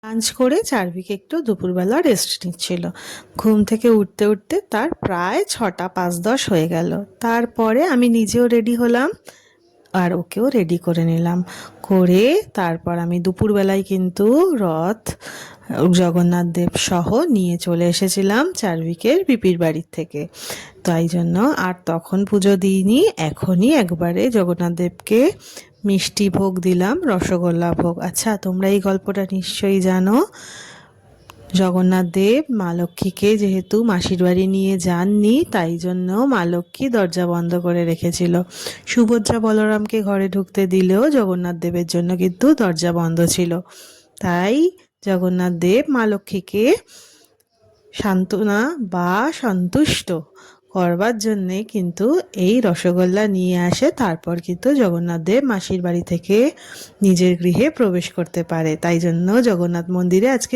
Lunch করে চার্ভিক একটু দুপুরবেলা রেস্ট নিচ্ছিল। ঘুম থেকে উঠতে উঠতে তার প্রায় 6:05-10 হয়ে গেল। তারপরে আমি নিজেও রেডি হলাম আর ওকেও রেডি করে নিলাম। করে তারপর আমি দুপুরবেলায় কিন্তু রথ জগন্নাথ দেব সহ নিয়ে চলে এসেছিলাম চার্ভিকের পিপির বাড়ির থেকে। তাই জন্য আর তখন পুজো দিইনি, এখনই একবারে জগন্নাথ দেবকে মিষ্টি ভোগ দিলাম, রসগোল্লা ভোগ। আচ্ছা, তোমরা এই গল্পটা নিশ্চয়ই জানো। জগন্নাথ দেব মা লক্ষ্মীকে যেহেতু মাসির বাড়ি নিয়ে যাননি, তাই জন্য মা লক্ষ্মী দরজা বন্ধ করে রেখেছিল। সুভদ্রা বলরামকে ঘরে ঢুকতে দিলেও জগন্নাথ দেবের জন্য কিন্তু দরজা বন্ধ ছিল। তাই জগন্নাথ দেব মা লক্ষ্মীকে সান্ত্বনা বা সন্তুষ্ট করবার জন্যে কিন্তু এই রসগোল্লা নিয়ে আসে। তারপর কিন্তু জগন্নাথ দেব মাসির বাড়ি থেকে নিজের গৃহে প্রবেশ করতে পারে। তাই জন্য জগন্নাথ মন্দিরে আজকে